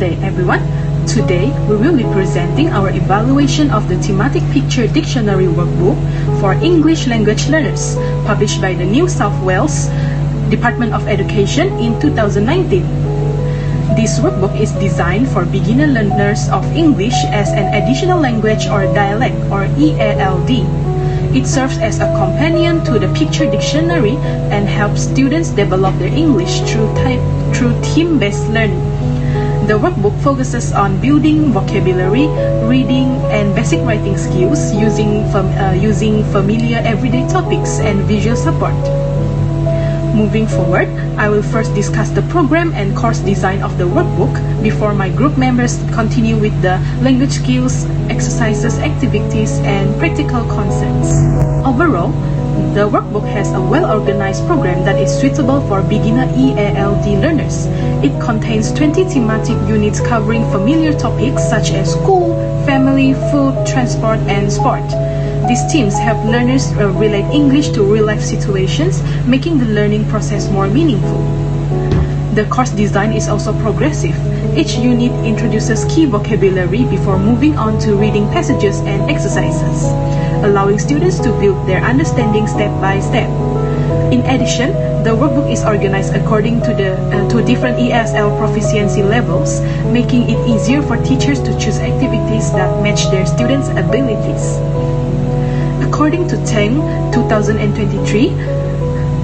day, everyone. Today, we will be presenting our evaluation of the Thematic Picture Dictionary Workbook for English Language Learners, published by the New South Wales Department of Education in 2019. This workbook is designed for beginner learners of English as an additional language or dialect, or EALD. It serves as a companion to the picture dictionary and helps students develop their English through theme-based learning. The workbook focuses on building vocabulary, reading, and basic writing skills using familiar everyday topics and visual support. Moving forward, I will first discuss the program and course design of the workbook before my group members continue with the language skills, exercises, activities, and practical concepts. Overall, the workbook has a well-organized program that is suitable for beginner EALD learners. It contains 20 thematic units covering familiar topics such as school, family, food, transport, and sport. These themes help learners relate English to real-life situations, making the learning process more meaningful. The course design is also progressive. Each unit introduces key vocabulary before moving on to reading passages and exercises, allowing students to build their understanding step by step. In addition, the workbook is organized according to different ESL proficiency levels, making it easier for teachers to choose activities that match their students' abilities. According to Teng 2023,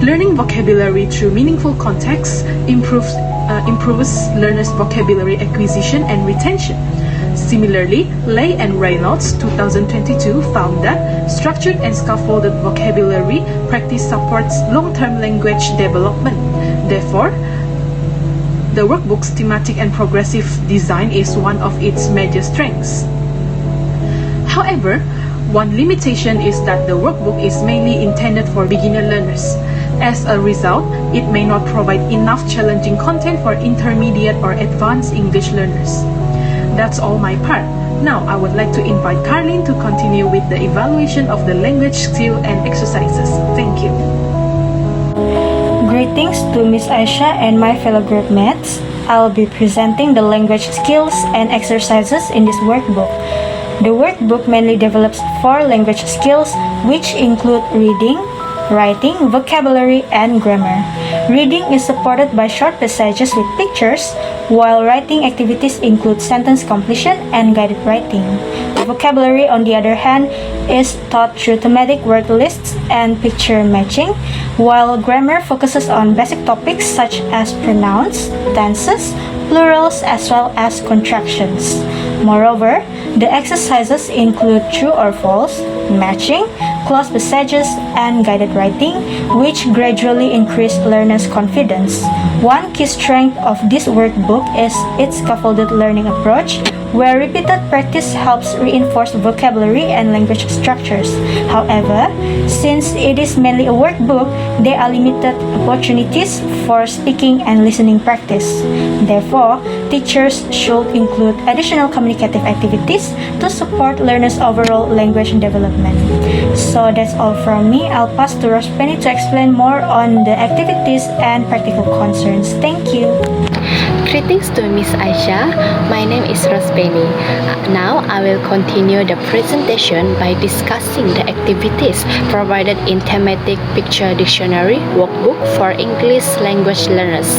learning vocabulary through meaningful context improves learners' vocabulary acquisition and retention. Similarly, Lay and Reynolds 2022 found that structured and scaffolded vocabulary practice supports long-term language development. Therefore, the workbook's thematic and progressive design is one of its major strengths. However, one limitation is that the workbook is mainly intended for beginner learners. As a result, it may not provide enough challenging content for intermediate or advanced English learners. That's all my part. Now, I would like to invite Carlin to continue with the evaluation of the language skill and exercises. Thank you. Greetings to Miss Aisha and my fellow group mates. I'll be presenting the language skills and exercises in this workbook. The workbook mainly develops 4 language skills, which include reading, writing, vocabulary, and grammar. Reading is supported by short passages with pictures, while writing activities include sentence completion and guided writing. Vocabulary, on the other hand, is taught through thematic word lists and picture matching, while grammar focuses on basic topics such as pronouns, tenses, plurals, as well as contractions. Moreover, the exercises include true or false, matching, close passages, and guided writing, which gradually increase learners' confidence. One key strength of this workbook is its scaffolded learning approach, where repeated practice helps reinforce vocabulary and language structures. However, since it is mainly a workbook, there are limited opportunities for speaking and listening practice. Therefore, teachers should include additional communicative activities to support learners' overall language development. So that's all from me. I'll pass to Rospenny to explain more on the activities and practical concerns. Thank you. Greetings to Miss Aisha. My name is Rospenny. Now I will continue the presentation by discussing the activities provided in Thematic Picture Dictionary Workbook for English Language Learners.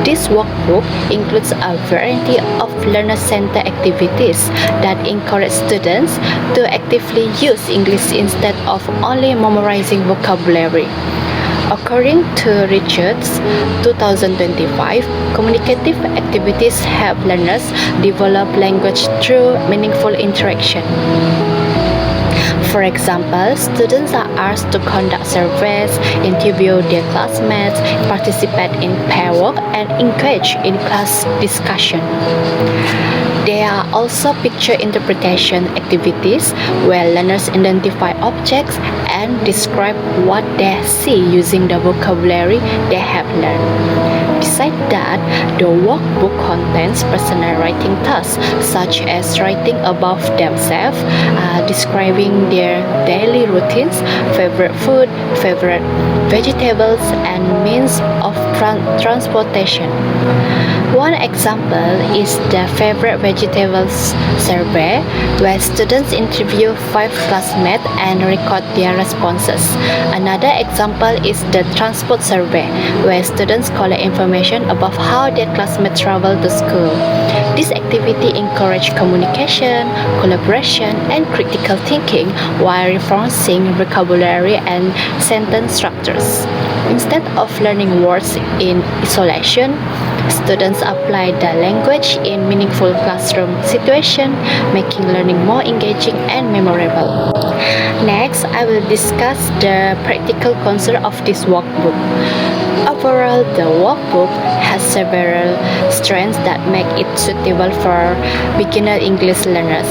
This workbook includes a variety of learner-centered activities that encourage students to actively use English instead of only memorizing vocabulary. According to Richards 2025, communicative activities help learners develop language through meaningful interaction. For example, students are asked to conduct surveys, interview their classmates, participate in pair work, and engage in class discussion. There are also picture interpretation activities where learners identify objects and describe what they see using the vocabulary they have learned. Besides that, the workbook contains personal writing tasks such as writing about themselves, describing their daily routines, favorite food, favorite vegetables, and means of transportation. One example is the favorite vegetables survey, where students interview 5 classmates and record their responses. Another example is the transport survey, where students collect information about how their classmates travel to school. This activity encourages communication, collaboration, and critical thinking while reinforcing vocabulary and sentence structures. Instead of learning words in isolation, students apply the language in meaningful classroom situations, making learning more engaging and memorable. Next, I will discuss the practical concept of this workbook. Overall, the workbook has several strengths that make it suitable for beginner English learners.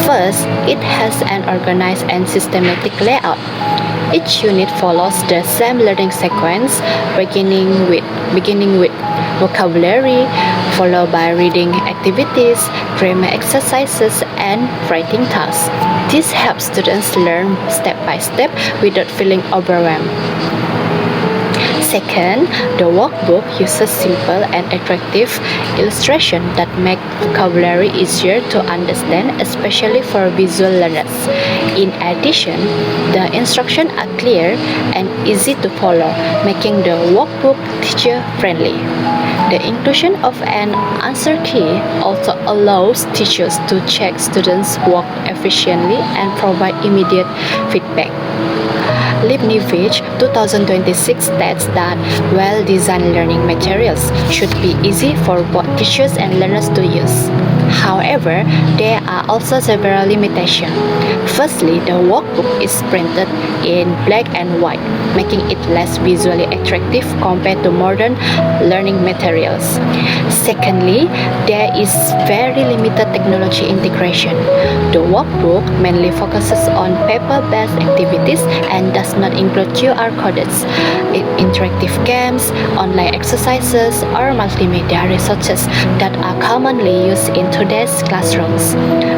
First, it has an organized and systematic layout. Each unit follows the same learning sequence, beginning with vocabulary, followed by reading activities, grammar exercises, and writing tasks. This helps students learn step by step without feeling overwhelmed. Second, the workbook uses simple and attractive illustrations that make vocabulary easier to understand, especially for visual learners. In addition, the instructions are clear and easy to follow, making the workbook teacher-friendly. The inclusion of an answer key also allows teachers to check students' work efficiently and provide immediate feedback. Leibniz 2026 states that well-designed learning materials should be easy for both teachers and learners to use. However, there are also several limitations. Firstly, the workbook is printed in black and white, making it less visually attractive compared to modern learning materials. Secondly, there is very limited technology integration. The workbook mainly focuses on paper-based activities and does not include QR codes, interactive games, online exercises, or multimedia resources that are commonly used in today's classrooms.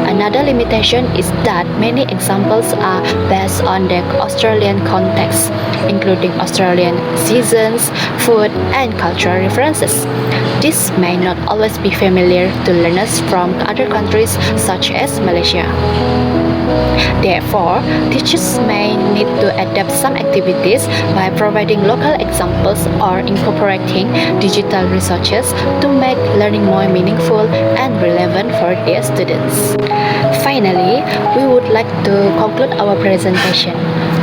Another limitation is that many examples are based on the Australian context, including Australian seasons, food, and cultural references. This may not always be familiar to learners from other countries such as Malaysia. Therefore, teachers may need to adapt some activities by providing local examples or incorporating digital resources to make learning more meaningful and relevant for their students. Finally, we would like to conclude our presentation.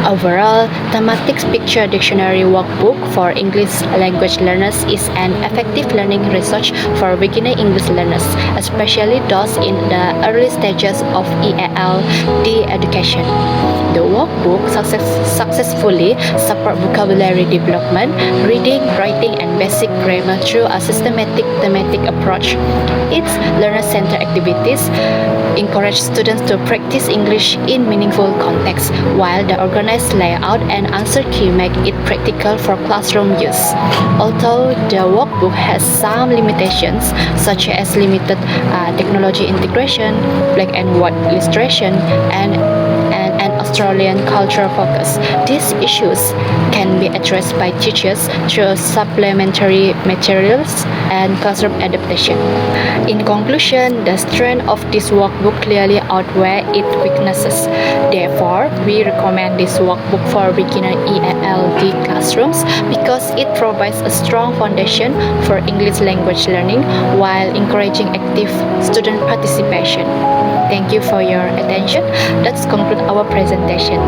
Overall, Thematic Picture Dictionary Workbook for English language learners is an effective learning resource for beginner English learners, especially those in the early stages of ELD education. The workbook successfully supports vocabulary development, reading, writing, and basic grammar through a systematic thematic approach. Its learner-centered activities encourage students to practice English in meaningful contexts, while the organized layout and answer key make it practical for classroom use. Although the workbook has some limitations, such as limited technology integration, black and white illustration, and an Australian cultural focus, these issues can be addressed by teachers through supplementary materials and classroom adaptation. In conclusion, the strength of this workbook clearly outweighs its weaknesses. Therefore, we recommend this workbook for beginner ELD classrooms because it provides a strong foundation for English language learning while encouraging active student participation. Thank you for your attention. Let's conclude our presentation.